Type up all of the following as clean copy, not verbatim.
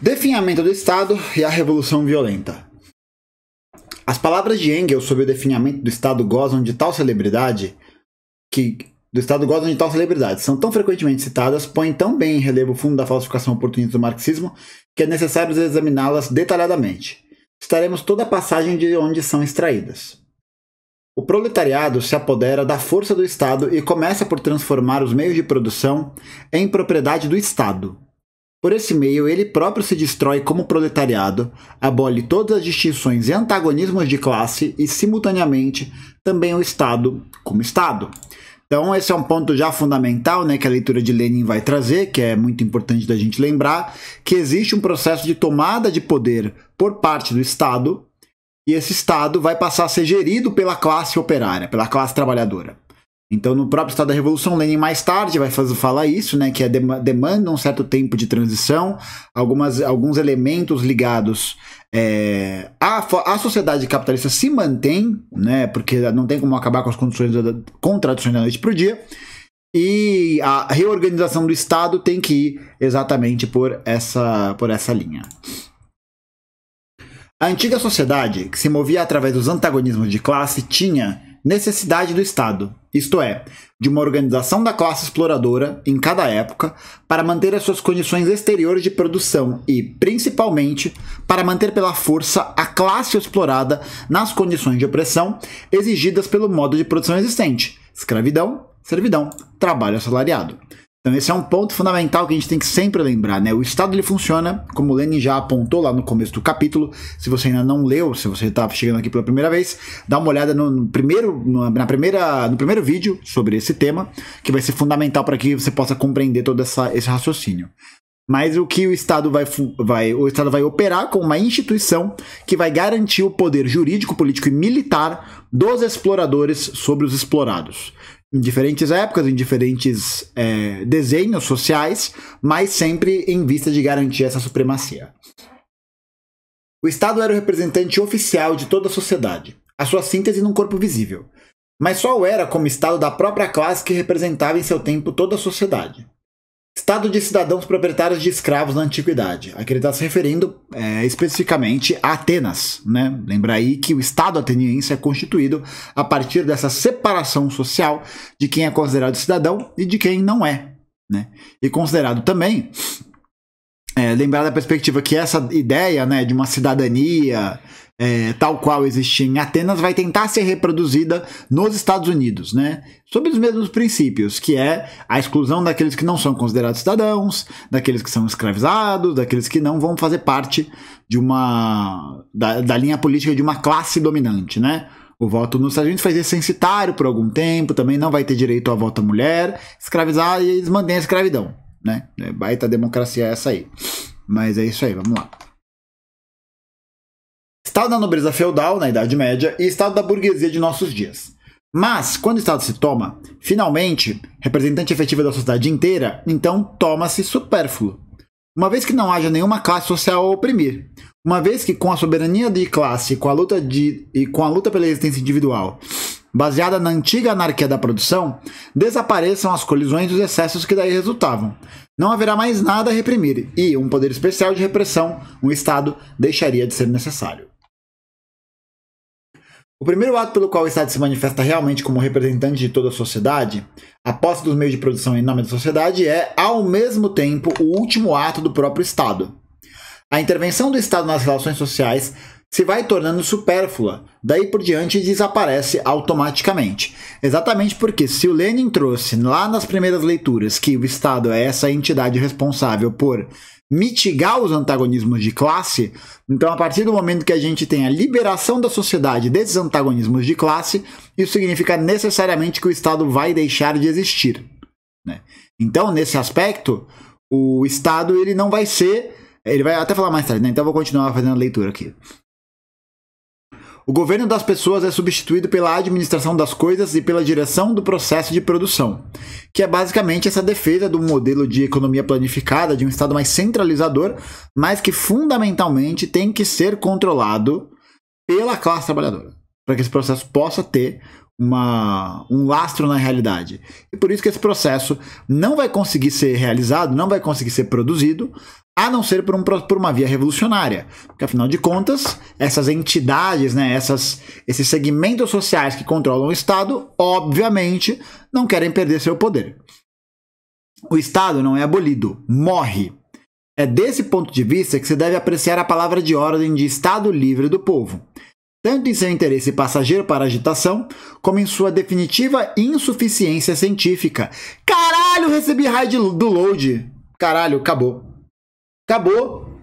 Definhamento do Estado e a Revolução Violenta. As palavras de Engels sobre o definhamento do Estado gozam de tal celebridade são tão frequentemente citadas, põem tão bem em relevo o fundo da falsificação oportunista do marxismo, que é necessário examiná-las detalhadamente. Citaremos toda a passagem de onde são extraídas. O proletariado se apodera da força do Estado e começa por transformar os meios de produção em propriedade do Estado. Por esse meio, ele próprio se destrói como proletariado, abole todas as distinções e antagonismos de classe e, simultaneamente, também o Estado como Estado. Então, esse é um ponto já fundamental, né, que a leitura de Lenin vai trazer, que é muito importante da gente lembrar, que existe um processo de tomada de poder por parte do Estado, e esse Estado vai passar a ser gerido pela classe operária, pela classe trabalhadora. Então, no próprio Estado da Revolução, Lenin mais tarde vai falar isso, né, que demanda um certo tempo de transição, alguns elementos ligados à sociedade capitalista se mantém, né, porque não tem como acabar com as condições contradições da noite para o dia, e a reorganização do Estado tem que ir exatamente por essa linha. A antiga sociedade, que se movia através dos antagonismos de classe, tinha necessidade do Estado, isto é, de uma organização da classe exploradora em cada época para manter as suas condições exteriores de produção e, principalmente, para manter pela força a classe explorada nas condições de opressão exigidas pelo modo de produção existente: escravidão, servidão, trabalho assalariado. Então esse é um ponto fundamental que a gente tem que sempre lembrar, né? O Estado ele funciona, como o Lenin já apontou lá no começo do capítulo. Se você ainda não leu, se você está chegando aqui pela primeira vez, dá uma olhada no primeiro vídeo sobre esse tema, que vai ser fundamental para que você possa compreender todo esse raciocínio. Mas o que o Estado vai operar com uma instituição que vai garantir o poder jurídico, político e militar dos exploradores sobre os explorados. Em diferentes épocas, em diferentes desenhos sociais, mas sempre em vista de garantir essa supremacia. O Estado era o representante oficial de toda a sociedade, a sua síntese num corpo visível, mas só o era como Estado da própria classe que representava em seu tempo toda a sociedade. Estado de cidadãos proprietários de escravos na antiguidade. Aqui ele está se referindo especificamente a Atenas, né? Lembra aí que o Estado ateniense é constituído a partir dessa separação social de quem é considerado cidadão e de quem não é, né? E considerado também, lembrar da perspectiva que essa ideia, né, de uma cidadania tal qual existia em Atenas vai tentar ser reproduzida nos Estados Unidos, né? Sob os mesmos princípios, que é a exclusão daqueles que não são considerados cidadãos, daqueles que são escravizados, daqueles que não vão fazer parte de da linha política de uma classe dominante, né? O voto nos Estados Unidos vai ser censitário por algum tempo, também não vai ter direito ao voto à mulher, escravizar, e eles mantêm a escravidão, né? Baita democracia essa aí. Mas é isso aí, vamos lá. Estado da nobreza feudal, na Idade Média, e Estado da burguesia de nossos dias. Mas, quando o Estado se toma, finalmente, representante efetiva da sociedade inteira, então toma-se supérfluo. Uma vez que não haja nenhuma classe social a oprimir, uma vez que com a soberania de classe e com a luta pela existência individual, baseada na antiga anarquia da produção, desapareçam as colisões e os excessos que daí resultavam. Não haverá mais nada a reprimir, e um poder especial de repressão, um Estado, deixaria de ser necessário. O primeiro ato pelo qual o Estado se manifesta realmente como representante de toda a sociedade, a posse dos meios de produção em nome da sociedade, é, ao mesmo tempo, o último ato do próprio Estado. A intervenção do Estado nas relações sociais se vai tornando supérflua, daí por diante desaparece automaticamente. Exatamente porque se o Lenin trouxe lá nas primeiras leituras que o Estado é essa entidade responsável por mitigar os antagonismos de classe, então a partir do momento que a gente tem a liberação da sociedade desses antagonismos de classe, isso significa necessariamente que o Estado vai deixar de existir, né? Então, nesse aspecto, o Estado ele não vai ser... Ele vai até falar mais tarde, né? Então eu vou continuar fazendo a leitura aqui. O governo das pessoas é substituído pela administração das coisas e pela direção do processo de produção, que é basicamente essa defesa do modelo de economia planificada, de um Estado mais centralizador, mas que fundamentalmente tem que ser controlado pela classe trabalhadora, para que esse processo possa ter um lastro na realidade. E por isso que esse processo não vai conseguir ser realizado, não vai conseguir ser produzido, a não ser por uma via revolucionária. Porque, afinal de contas, essas entidades, né, esses segmentos sociais que controlam o Estado, obviamente, não querem perder seu poder. O Estado não é abolido, morre. É desse ponto de vista que se deve apreciar a palavra de ordem de Estado livre do povo, tanto em seu interesse passageiro para a agitação, como em sua definitiva insuficiência científica. Caralho, recebi raid do load. Caralho, acabou. Acabou.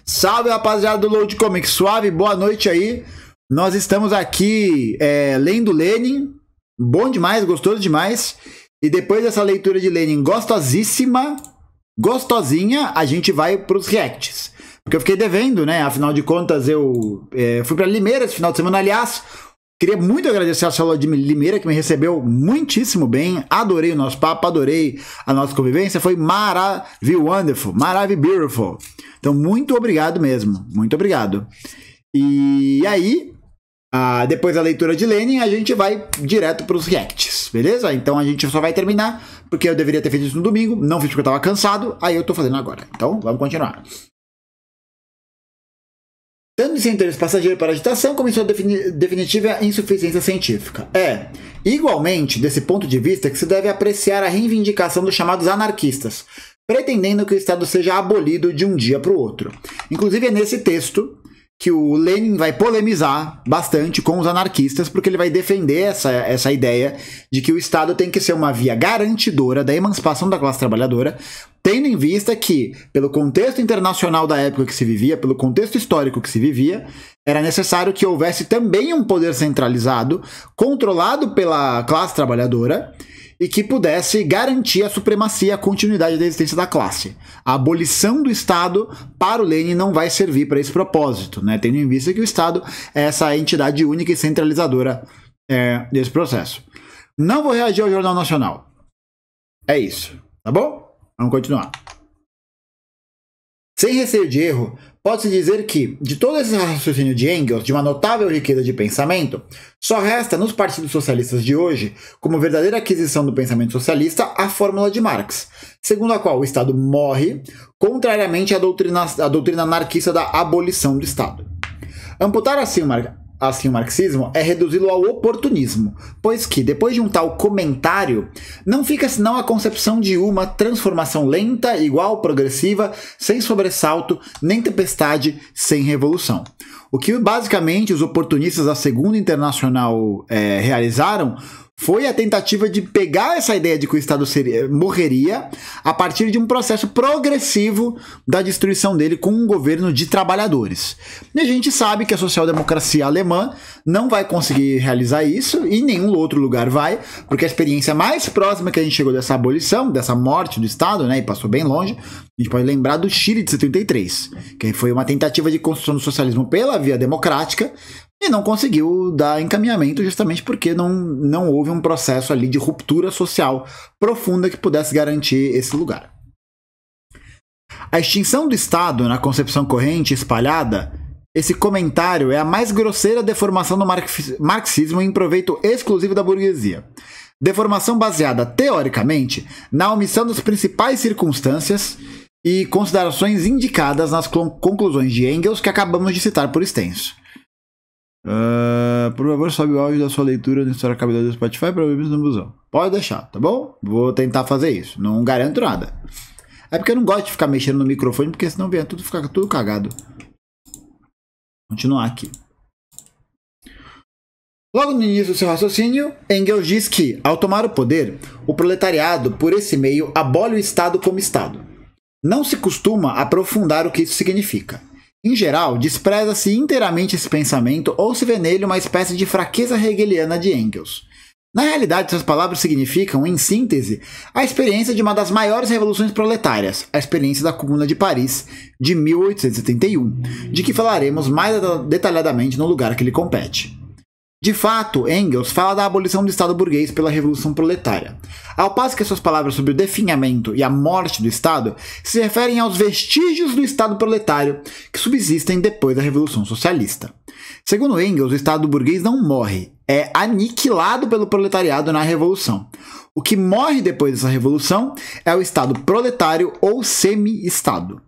Salve, rapaziada do Load Comics. Suave, boa noite aí. Nós estamos aqui lendo Lenin. Bom demais, gostoso demais. E depois dessa leitura de Lenin gostosíssima, gostosinha, a gente vai para os reacts. Porque eu fiquei devendo, né? Afinal de contas, eu fui para Limeira esse final de semana, aliás. Queria muito agradecer a Célula de Limeira, que me recebeu muitíssimo bem. Adorei o nosso papo, adorei a nossa convivência. Foi wonderful, beautiful. Então, muito obrigado mesmo. Muito obrigado. E aí, depois da leitura de Lenin, a gente vai direto para os reacts, beleza? Então, a gente só vai terminar, porque eu deveria ter feito isso no domingo. Não fiz porque eu estava cansado, aí eu tô fazendo agora. Então, vamos continuar. Tanto em seu interesse passageiro para a agitação, como em sua definitiva insuficiência científica. Igualmente, desse ponto de vista, que se deve apreciar a reivindicação dos chamados anarquistas, pretendendo que o Estado seja abolido de um dia para o outro. Inclusive, é nesse texto que o Lenin vai polemizar bastante com os anarquistas, porque ele vai defender essa ideia de que o Estado tem que ser uma via garantidora da emancipação da classe trabalhadora, tendo em vista que, pelo contexto internacional da época que se vivia, pelo contexto histórico que se vivia, era necessário que houvesse também um poder centralizado, controlado pela classe trabalhadora, e que pudesse garantir a supremacia, a continuidade da existência da classe. A abolição do Estado, para o Lenin, não vai servir para esse propósito, né? Tendo em vista que o Estado é essa entidade única e centralizadora desse processo. Não vou reagir ao Jornal Nacional. É isso, tá bom? Vamos continuar. Sem receio de erro, pode-se dizer que, de todo esse raciocínio de Engels, de uma notável riqueza de pensamento, só resta nos partidos socialistas de hoje, como verdadeira aquisição do pensamento socialista, a fórmula de Marx, segundo a qual o Estado morre, contrariamente à doutrina anarquista da abolição do Estado. Amputar assim o marxismo é reduzi-lo ao oportunismo, pois que, depois de um tal comentário, não fica senão a concepção de uma transformação lenta, igual, progressiva, sem sobressalto, nem tempestade, sem revolução. O que, basicamente, os oportunistas da Segunda Internacional realizaram foi a tentativa de pegar essa ideia de que o Estado morreria a partir de um processo progressivo da destruição dele com um governo de trabalhadores. E a gente sabe que a social-democracia alemã não vai conseguir realizar isso, e nenhum outro lugar vai, porque a experiência mais próxima que a gente chegou dessa abolição, dessa morte do Estado, né, e passou bem longe, a gente pode lembrar do Chile de 73, que foi uma tentativa de construção do socialismo pela via democrática, e não conseguiu dar encaminhamento justamente porque não houve um processo ali de ruptura social profunda que pudesse garantir esse lugar. A extinção do Estado na concepção corrente espalhada, esse comentário é a mais grosseira deformação do marxismo em proveito exclusivo da burguesia. Deformação baseada, teoricamente, na omissão das principais circunstâncias e considerações indicadas nas conclusões de Engels que acabamos de citar por extenso. Por favor, sobe o áudio da sua leitura no História Cabelo do Spotify para ouvir no busão. Pode deixar, tá bom? Vou tentar fazer isso. Não garanto nada. É porque eu não gosto de ficar mexendo no microfone, porque senão vem tudo, fica tudo cagado. Continuar aqui. Logo no início do seu raciocínio, Engels diz que, ao tomar o poder, o proletariado, por esse meio, abole o Estado como Estado. Não se costuma aprofundar o que isso significa. Em geral, despreza-se inteiramente esse pensamento ou se vê nele uma espécie de fraqueza hegeliana de Engels. Na realidade, essas palavras significam, em síntese, a experiência de uma das maiores revoluções proletárias, a experiência da Comuna de Paris, de 1871, de que falaremos mais detalhadamente no lugar que lhe compete. De fato, Engels fala da abolição do Estado burguês pela Revolução Proletária, ao passo que suas palavras sobre o definhamento e a morte do Estado se referem aos vestígios do Estado proletário que subsistem depois da Revolução Socialista. Segundo Engels, o Estado burguês não morre, é aniquilado pelo proletariado na Revolução. O que morre depois dessa revolução é o Estado proletário ou semi-Estado.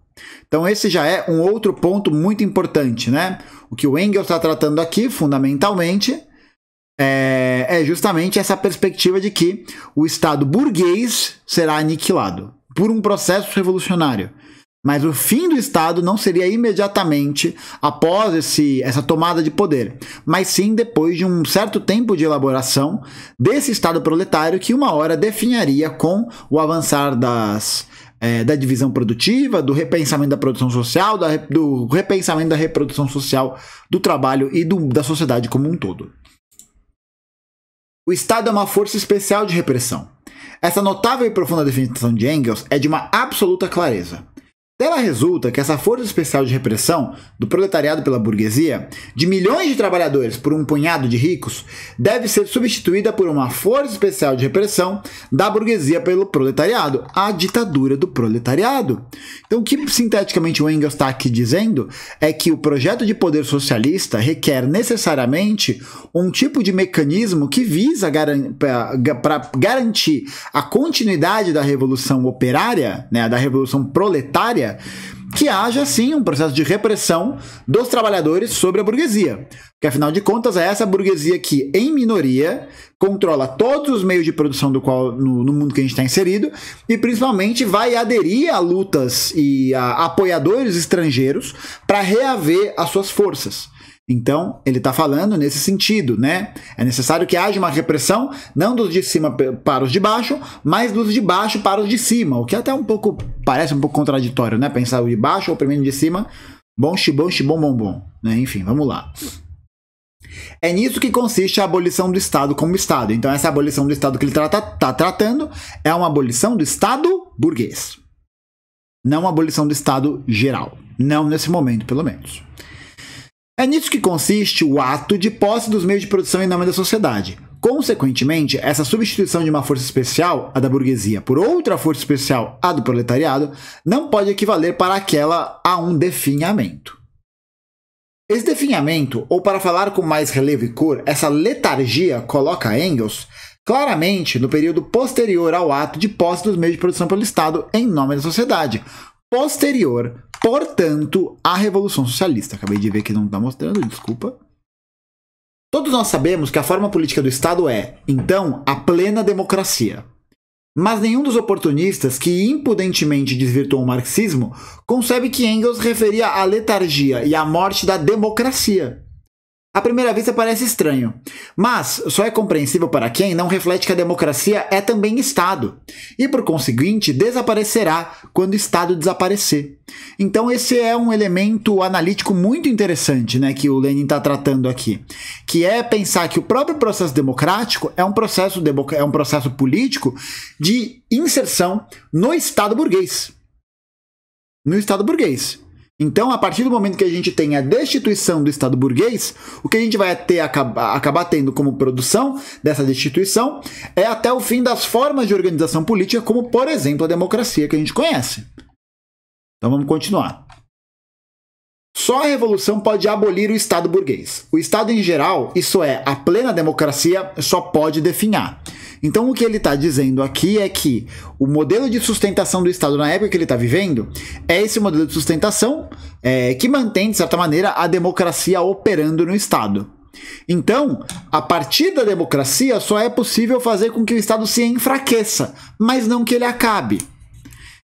Então esse já é um outro ponto muito importante, né? O que o Engels está tratando aqui, fundamentalmente, é justamente essa perspectiva de que o Estado burguês será aniquilado por um processo revolucionário. Mas o fim do Estado não seria imediatamente após essa tomada de poder, mas sim depois de um certo tempo de elaboração desse Estado proletário que uma hora definharia com o avançar da divisão produtiva, do repensamento da produção social, do repensamento da reprodução social, do trabalho e da sociedade como um todo. O Estado é uma força especial de repressão. Essa notável e profunda definição de Engels é de uma absoluta clareza. Dela resulta que essa força especial de repressão do proletariado pela burguesia, de milhões de trabalhadores por um punhado de ricos, deve ser substituída por uma força especial de repressão da burguesia pelo proletariado, a ditadura do proletariado. Então, o que sinteticamente o Engels está aqui dizendo é que o projeto de poder socialista requer necessariamente um tipo de mecanismo que visa para garantir a continuidade da revolução operária, né, da revolução proletária, que haja, sim, um processo de repressão dos trabalhadores sobre a burguesia. Porque, afinal de contas, é essa burguesia que, em minoria, controla todos os meios de produção no mundo que a gente está inserido e, principalmente, vai aderir a lutas e a apoiadores estrangeiros para reaver as suas forças. Então, ele está falando nesse sentido, né? É necessário que haja uma repressão, não dos de cima para os de baixo, mas dos de baixo para os de cima, o que até parece um pouco contraditório, né? Pensar o de baixo oprimindo de cima, bom, xibom, xibom, bom, bom, né? Enfim, vamos lá. É nisso que consiste a abolição do Estado como Estado. Então, essa abolição do Estado que ele está tratando é uma abolição do Estado burguês. Não uma abolição do Estado geral. Não nesse momento, pelo menos. É nisso que consiste o ato de posse dos meios de produção em nome da sociedade. Consequentemente, essa substituição de uma força especial, a da burguesia, por outra força especial, a do proletariado, não pode equivaler para aquela a um definhamento. Esse definhamento, ou para falar com mais relevo e cor, essa letargia coloca Engels claramente no período posterior ao ato de posse dos meios de produção pelo Estado em nome da sociedade, posterior, portanto, à Revolução Socialista. Acabei de ver que não está mostrando, desculpa. Todos nós sabemos que a forma política do Estado é, então, a plena democracia. Mas nenhum dos oportunistas que impudentemente desvirtuam o marxismo concebe que Engels referia à letargia e à morte da democracia. À primeira vista parece estranho, mas só é compreensível para quem não reflete que a democracia é também Estado, e por conseguinte desaparecerá quando o Estado desaparecer. Então esse é um elemento analítico muito interessante, né, que o Lenin está tratando aqui, que é pensar que o próprio processo democrático é um processo político de inserção no Estado burguês. No Estado burguês. Então, a partir do momento que a gente tem a destituição do Estado burguês, o que a gente vai acabar tendo como produção dessa destituição é até o fim das formas de organização política, como, por exemplo, a democracia que a gente conhece. Então, vamos continuar. Só a revolução pode abolir o Estado burguês. O Estado em geral, isso é, a plena democracia, só pode definhar. Então, o que ele está dizendo aqui é que o modelo de sustentação do Estado na época que ele está vivendo é esse modelo de sustentação que mantém, de certa maneira, a democracia operando no Estado. Então, a partir da democracia, só é possível fazer com que o Estado se enfraqueça, mas não que ele acabe.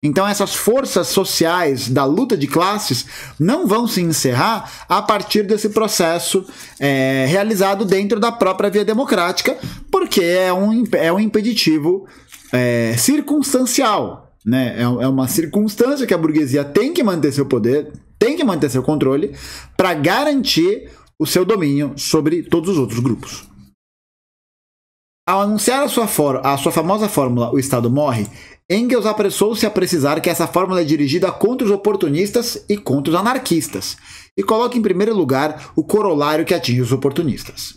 Então, essas forças sociais da luta de classes não vão se encerrar a partir desse processo realizado dentro da própria via democrática, porque é um impeditivo circunstancial, né? É uma circunstância que a burguesia tem que manter seu poder, tem que manter seu controle para garantir o seu domínio sobre todos os outros grupos. Ao anunciar a sua famosa fórmula "O Estado morre", Engels apressou-se a precisar que essa fórmula é dirigida contra os oportunistas e contra os anarquistas, e coloca em primeiro lugar o corolário que atinge os oportunistas.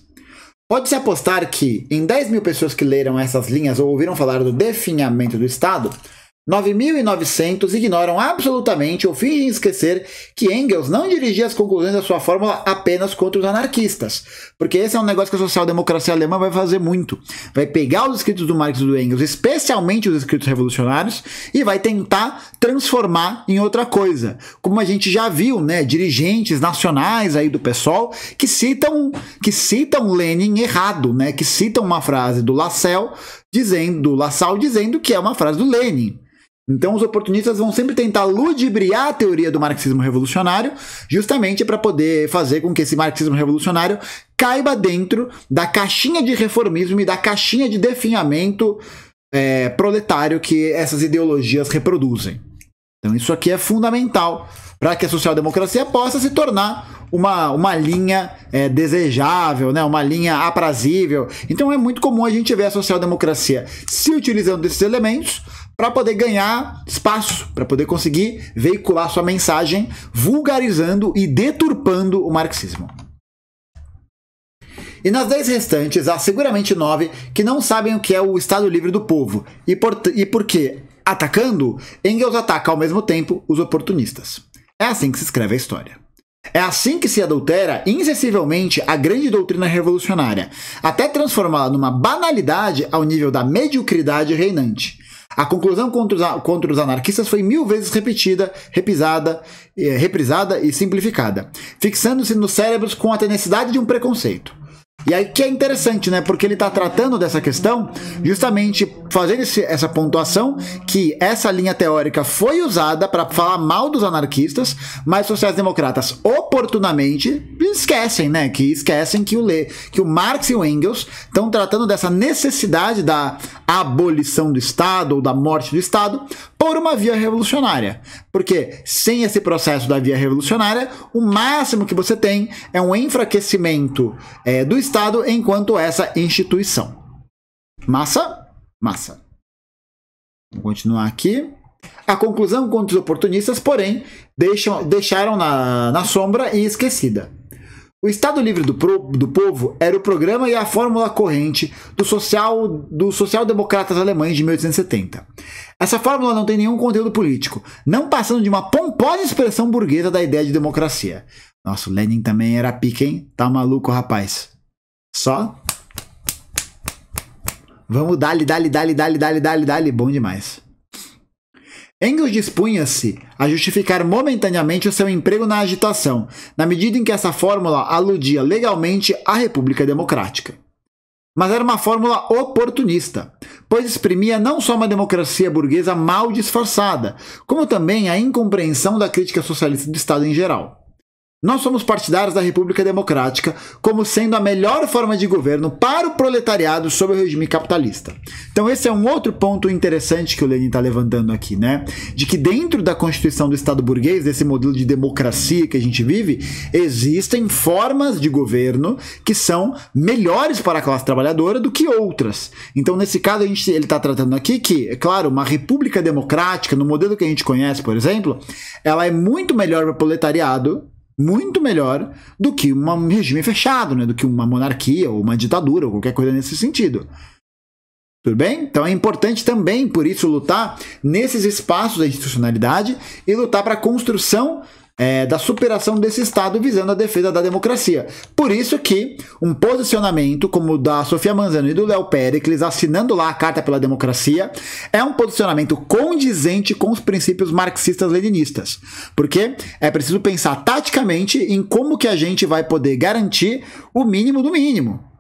Pode-se apostar que, em 10 mil pessoas que leram essas linhas ou ouviram falar do definhamento do Estado, 9.900 ignoram absolutamente ou fingem esquecer que Engels não dirigia as conclusões da sua fórmula apenas contra os anarquistas. Porque esse é um negócio que a social-democracia alemã vai fazer muito. Vai pegar os escritos do Marx e do Engels, especialmente os escritos revolucionários, e vai tentar transformar em outra coisa. Como a gente já viu, né, dirigentes nacionais aí do PSOL que citam Lenin errado, né, que citam uma frase do Lassalle dizendo que é uma frase do Lenin. Então os oportunistas vão sempre tentar ludibriar a teoria do marxismo revolucionário, justamente para poder fazer com que esse marxismo revolucionário caiba dentro da caixinha de reformismo e da caixinha de definhamento proletário que essas ideologias reproduzem. Então isso aqui é fundamental para que a social-democracia possa se tornar uma linha desejável, né? Uma linha aprazível. Então é muito comum a gente ver a social-democracia se utilizando desses elementos para poder ganhar espaço, para poder conseguir veicular sua mensagem, vulgarizando e deturpando o marxismo. E nas 10 restantes, há seguramente 9 que não sabem o que é o Estado Livre do Povo, e por quê? Atacando, Engels ataca ao mesmo tempo os oportunistas. É assim que se escreve a história. É assim que se adultera incessivelmente a grande doutrina revolucionária, até transformá-la numa banalidade ao nível da mediocridade reinante. A conclusão contra os anarquistas foi 1000 vezes reprisada e simplificada, fixando-se nos cérebros com a tenacidade de um preconceito. E aí que é interessante, né? Porque ele está tratando dessa questão justamente fazendo essa pontuação que essa linha teórica foi usada para falar mal dos anarquistas, mas sociais-democratas oportunamente esquecem, né? Que esquecem que o Marx e o Engels estão tratando dessa necessidade da abolição do Estado ou da morte do Estado por uma via revolucionária. Porque sem esse processo da via revolucionária, o máximo que você tem é um enfraquecimento do Estado enquanto essa instituição. Massa? Massa. Vou continuar aqui. A conclusão contra os oportunistas, porém, deixaram na sombra e esquecida. O Estado Livre do Povo era o programa e a fórmula corrente dos social-democratas alemães de 1870. Essa fórmula não tem nenhum conteúdo político, não passando de uma pomposa expressão burguesa da ideia de democracia. Nossa, o Lenin também era pica, hein? Tá maluco, rapaz. Só. Vamos dali. Bom demais. Engels dispunha-se a justificar momentaneamente o seu emprego na agitação, na medida em que essa fórmula aludia legalmente à República Democrática. Mas era uma fórmula oportunista, pois exprimia não só uma democracia burguesa mal disfarçada, como também a incompreensão da crítica socialista do Estado em geral. Nós somos partidários da República Democrática como sendo a melhor forma de governo para o proletariado sob o regime capitalista. Então esse é um outro ponto interessante que o Lenin está levantando aqui, né? De que dentro da Constituição do Estado burguês, desse modelo de democracia que a gente vive, existem formas de governo que são melhores para a classe trabalhadora do que outras. Então nesse caso ele está tratando aqui que, é claro, uma república democrática, no modelo que a gente conhece, por exemplo, ela é muito melhor para o proletariado, muito melhor do que um regime fechado, né? Do que uma monarquia ou uma ditadura ou qualquer coisa nesse sentido. Tudo bem? Então é importante também, por isso, lutar nesses espaços da institucionalidade e lutar para a construção da superação desse Estado visando a defesa da democracia. Por isso que um posicionamento como o da Sofia Manzano e do Léo Péricles, assinando lá a Carta pela Democracia, é um posicionamento condizente com os princípios marxistas-leninistas. Porque é preciso pensar taticamente em como que a gente vai poder garantir o mínimo do mínimo.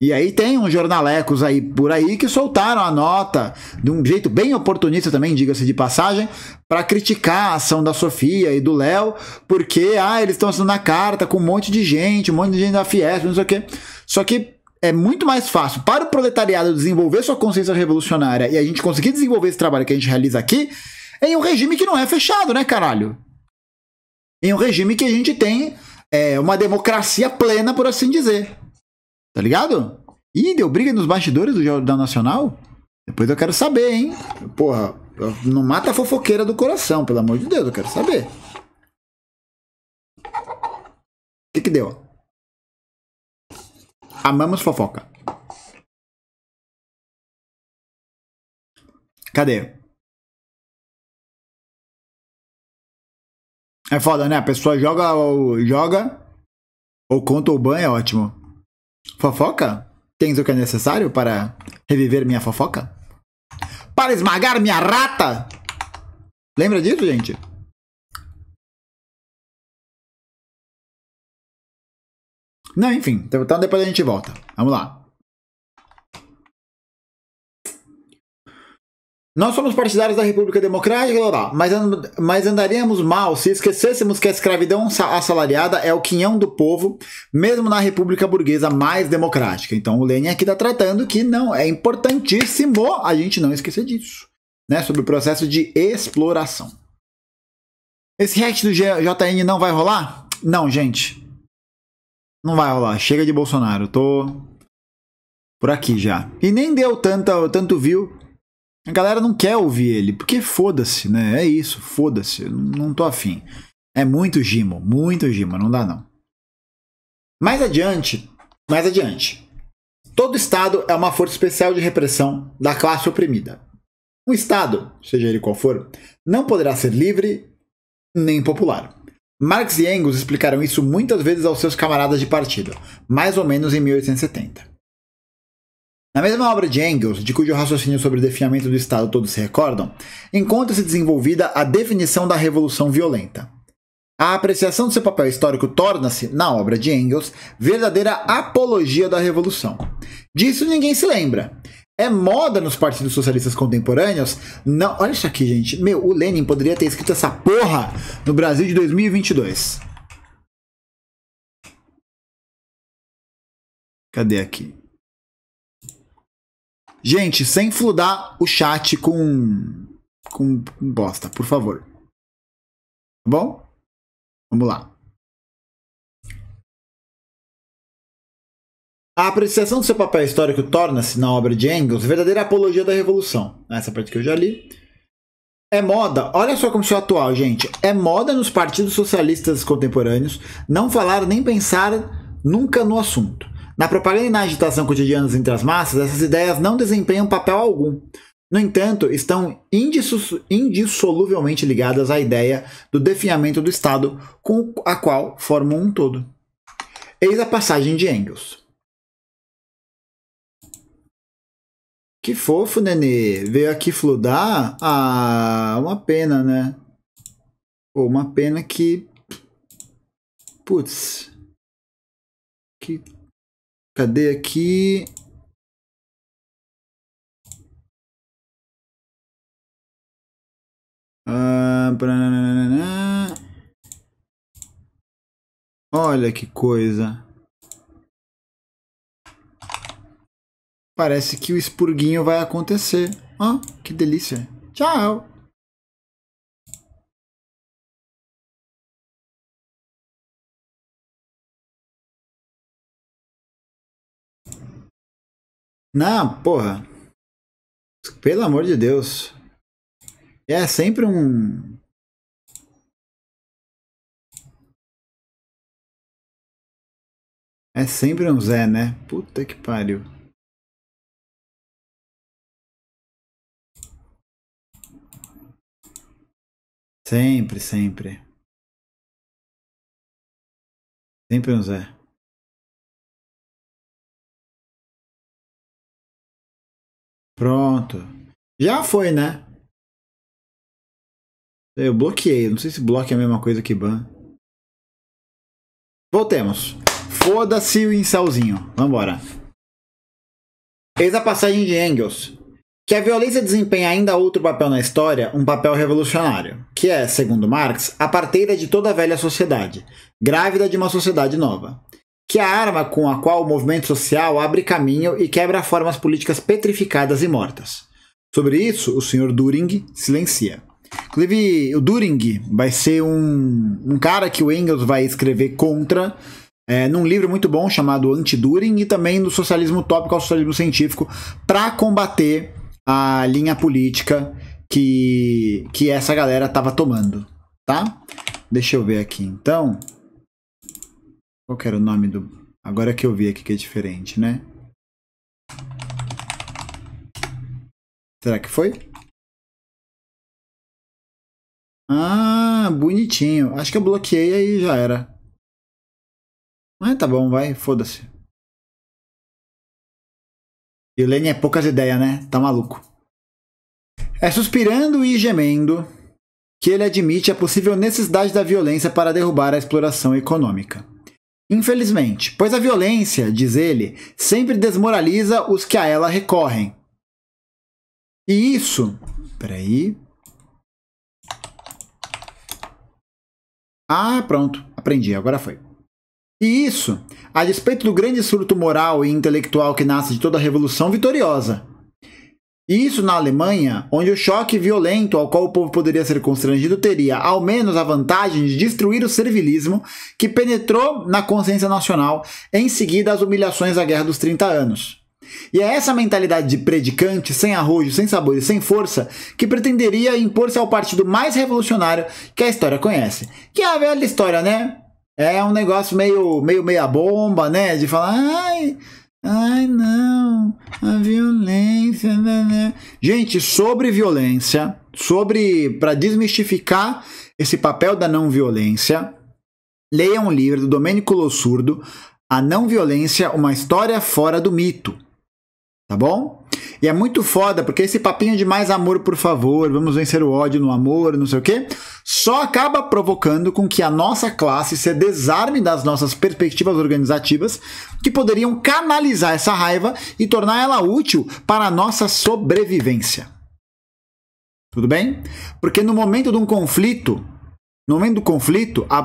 E aí tem uns jornalecos aí por aí que soltaram a nota de um jeito bem oportunista também, diga-se de passagem, para criticar a ação da Sofia e do Léo, porque eles estão assinando a carta com um monte de gente da Fiesp, não sei o quê. Só que é muito mais fácil para o proletariado desenvolver sua consciência revolucionária e a gente conseguir desenvolver esse trabalho que a gente realiza aqui em um regime que não é fechado, né, caralho? Em um regime que a gente tem uma democracia plena, por assim dizer. Tá ligado? Ih, deu briga nos bastidores do Jornal Nacional? Depois eu quero saber, hein? Porra, não mata a fofoqueira do coração, pelo amor de Deus, eu quero saber. O que deu? Amamos fofoca. Cadê? É foda, né? A pessoa joga ou conta o ban, é ótimo. Fofoca? Tens o que é necessário para reviver minha fofoca? Para esmagar minha rata? Lembra disso, gente? Não, enfim. Então depois a gente volta. Vamos lá. Nós somos partidários da República Democrática, mas andaríamos mal se esquecêssemos que a escravidão assalariada é o quinhão do povo, mesmo na República Burguesa mais democrática. Então o Lenin aqui está tratando que não, é importantíssimo a gente não esquecer disso, né? Sobre o processo de exploração. Esse react do JN não vai rolar? Não, gente. Não vai rolar. Chega de Bolsonaro. Tô por aqui já. E nem deu tanto view. A galera não quer ouvir ele, porque foda-se, né? É isso, foda-se. Não tô afim. É muito gimo, não dá não. Mais adiante. Todo Estado é uma força especial de repressão da classe oprimida. Um Estado, seja ele qual for, não poderá ser livre nem popular. Marx e Engels explicaram isso muitas vezes aos seus camaradas de partido, mais ou menos em 1870. Na mesma obra de Engels, de cujo raciocínio sobre o definhamento do Estado todos se recordam, encontra-se desenvolvida a definição da revolução violenta. A apreciação do seu papel histórico torna-se, na obra de Engels, verdadeira apologia da revolução. Disso ninguém se lembra. É moda nos partidos socialistas contemporâneos? Não, olha isso aqui, gente. Meu, o Lenin poderia ter escrito essa porra no Brasil de 2022. Cadê aqui? Gente, sem fludar o chat com bosta, por favor. Tá bom? Vamos lá. A apreciação do seu papel histórico torna-se, na obra de Engels, verdadeira apologia da revolução. Essa parte que eu já li. É moda, olha só como isso é atual, gente. É moda nos partidos socialistas contemporâneos não falar nem pensar nunca no assunto. Na propaganda e na agitação cotidianas entre as massas, essas ideias não desempenham papel algum. No entanto, estão indissoluvelmente ligadas à ideia do definhamento do Estado com a qual formam um todo. Eis a passagem de Engels. Que fofo, Nenê. Veio aqui fludar? Ah, uma pena, né? Pô, uma pena que... Putz. Que... Cadê aqui? Olha que coisa. Parece que o expurguinho vai acontecer. Ah, que delícia. Tchau. Não, porra. Pelo amor de Deus. É sempre um... É sempre um Zé, né? Puta que pariu. Sempre, sempre. Sempre um Zé. Pronto. Já foi, né? Eu bloqueei. Não sei se bloque é a mesma coisa que ban. Voltemos. Foda-se o incelzinho. Vambora. Eis a passagem de Engels. Que a violência desempenha ainda outro papel na história, um papel revolucionário, que é, segundo Marx, a parteira de toda a velha sociedade, grávida de uma sociedade nova. Que é a arma com a qual o movimento social abre caminho e quebra formas políticas petrificadas e mortas. Sobre isso, o Sr. Düring silencia. Inclusive, o Düring vai ser um cara que o Engels vai escrever contra, num livro muito bom chamado Anti-Düring, e também do socialismo utópico ao socialismo científico, para combater a linha política que essa galera estava tomando, tá? Deixa eu ver aqui, então. Qual que era o nome do... Agora que eu vi aqui que é diferente, né? Será que foi? Ah, Ah, bonitinho. Acho que eu bloqueei aí já era. Mas tá bom, vai, foda-se. E o Lênin é poucas ideias, né? Tá maluco. É suspirando e gemendo que ele admite a possível necessidade da violência para derrubar a exploração econômica. Infelizmente, pois a violência, diz ele, sempre desmoraliza os que a ela recorrem. E isso... Peraí... Ah, pronto. Aprendi, agora foi. E isso, a despeito do grande surto moral e intelectual que nasce de toda a Revolução Vitoriosa. E isso na Alemanha, onde o choque violento ao qual o povo poderia ser constrangido teria, ao menos, a vantagem de destruir o servilismo que penetrou na consciência nacional em seguida às humilhações da Guerra dos 30 Anos. E é essa mentalidade de predicante, sem arrojo, sem sabor e sem força, que pretenderia impor-se ao partido mais revolucionário que a história conhece. Que é a velha história, né? É um negócio meio meia bomba, né? De falar, ai não, a violência, né? Gente, sobre violência, para desmistificar esse papel da não violência, leia um livro do Domênico Lossurdo, A Não Violência, uma história fora do mito. Tá bom? E é muito foda, porque esse papinho de mais amor, por favor, vamos vencer o ódio no amor, não sei o quê, só acaba provocando com que a nossa classe se desarme das nossas perspectivas organizativas que poderiam canalizar essa raiva e tornar ela útil para a nossa sobrevivência. Tudo bem? Porque no momento de um conflito,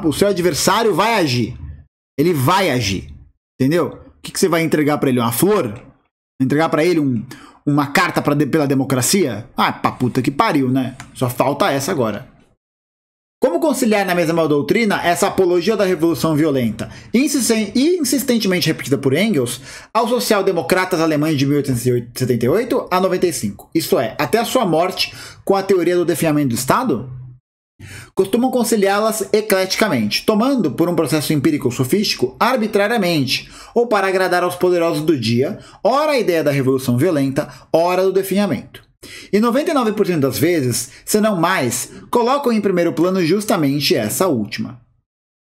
o seu adversário vai agir. Ele vai agir. Entendeu? O que você vai entregar para ele? Uma flor? Entregar para ele uma carta pela democracia? Ah, pra puta que pariu, né? Só falta essa agora. Como conciliar na mesma doutrina essa apologia da revolução violenta, insistentemente repetida por Engels, aos social-democratas alemães de 1878 a 95, isto é, até a sua morte com a teoria do definhamento do Estado? Costumam conciliá-las ecleticamente, tomando, por um processo empírico sofístico, arbitrariamente, ou para agradar aos poderosos do dia, ora a ideia da revolução violenta, ora do definhamento. E 99% das vezes, se não mais, colocam em primeiro plano justamente essa última.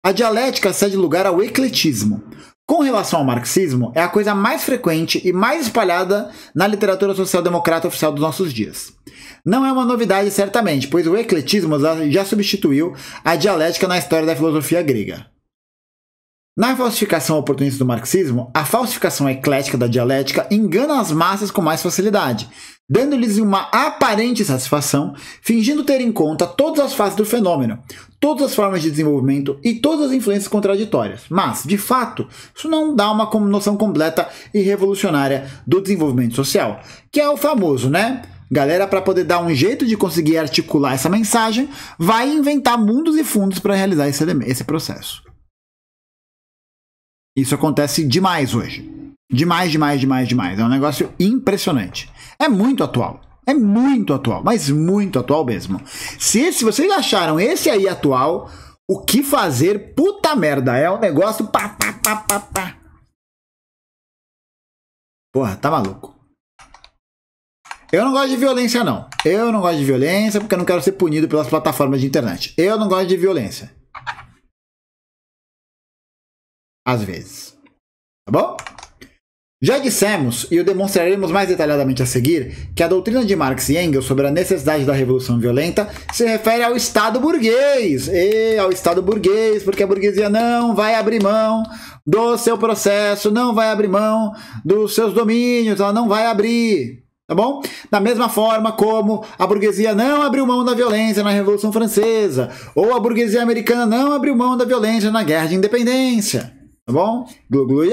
A dialética cede lugar ao ecletismo. Com relação ao marxismo, é a coisa mais frequente e mais espalhada na literatura social-democrata oficial dos nossos dias. Não é uma novidade, certamente, pois o ecletismo já substituiu a dialética na história da filosofia grega. Na falsificação oportunista do marxismo, a falsificação eclética da dialética engana as massas com mais facilidade, dando-lhes uma aparente satisfação, fingindo ter em conta todas as faces do fenômeno, todas as formas de desenvolvimento e todas as influências contraditórias. Mas, de fato, isso não dá uma noção completa e revolucionária do desenvolvimento social, que é o famoso, né? Galera, para poder dar um jeito de conseguir articular essa mensagem, vai inventar mundos e fundos para realizar esse processo. Isso acontece demais hoje. Demais. É um negócio impressionante. É muito atual, mas muito atual mesmo. Se vocês acharam esse aí atual, o que fazer? Puta merda, é um negócio pá. Porra, tá maluco. Eu não gosto de violência, não. Eu não gosto de violência porque eu não quero ser punido pelas plataformas de internet. Eu não gosto de violência. Às vezes. Tá bom? Já dissemos, e o demonstraremos mais detalhadamente a seguir, que a doutrina de Marx e Engels sobre a necessidade da revolução violenta se refere ao Estado burguês. Ao Estado burguês, porque a burguesia não vai abrir mão do seu processo, não vai abrir mão dos seus domínios, ela não vai abrir. Tá bom? Da mesma forma como a burguesia não abriu mão da violência na Revolução Francesa, ou a burguesia americana não abriu mão da violência na Guerra de Independência. Tá bom? Glu,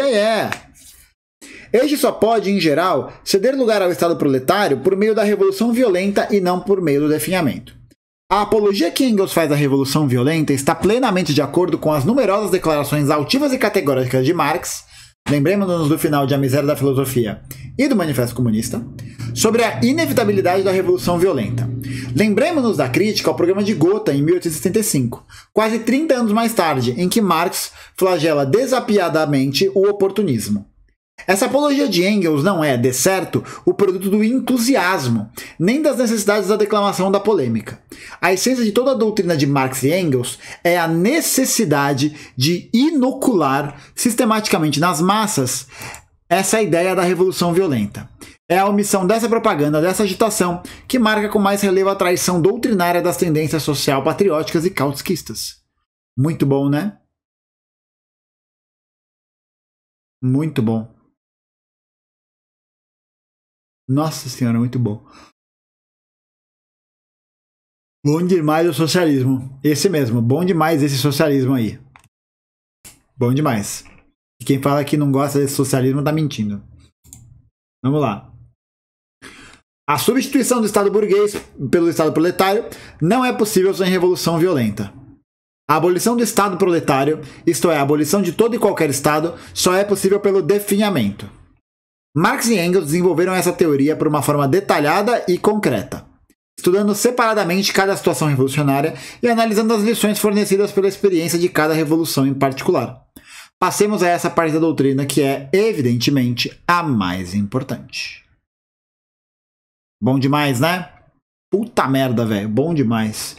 Este só pode, em geral, ceder lugar ao Estado proletário por meio da revolução violenta e não por meio do definhamento. A apologia que Engels faz da revolução violenta está plenamente de acordo com as numerosas declarações altivas e categóricas de Marx, lembremos-nos do final de A Miséria da Filosofia e do Manifesto Comunista, sobre a inevitabilidade da revolução violenta. Lembremos-nos da crítica ao programa de Gotha em 1875, quase 30 anos mais tarde, em que Marx flagela desapiadadamente o oportunismo. Essa apologia de Engels não é, de certo, o produto do entusiasmo, nem das necessidades da declamação da polêmica. A essência de toda a doutrina de Marx e Engels é a necessidade de inocular sistematicamente nas massas essa ideia da revolução violenta. É a omissão dessa propaganda, dessa agitação, que marca com mais relevo a traição doutrinária das tendências social-patrióticas e cautskistas. Muito bom, né? Muito bom. Nossa senhora, muito bom. Bom demais o socialismo. Esse mesmo, bom demais esse socialismo aí. Bom demais. E quem fala que não gosta desse socialismo tá mentindo. Vamos lá. A substituição do Estado burguês pelo Estado proletário não é possível sem revolução violenta. A abolição do Estado proletário, isto é, a abolição de todo e qualquer Estado, só é possível pelo definhamento. Marx e Engels desenvolveram essa teoria por uma forma detalhada e concreta, estudando separadamente cada situação revolucionária e analisando as lições fornecidas pela experiência de cada revolução em particular. Passemos a essa parte da doutrina que é, evidentemente, a mais importante. Bom demais, né? Puta merda, velho. Bom demais.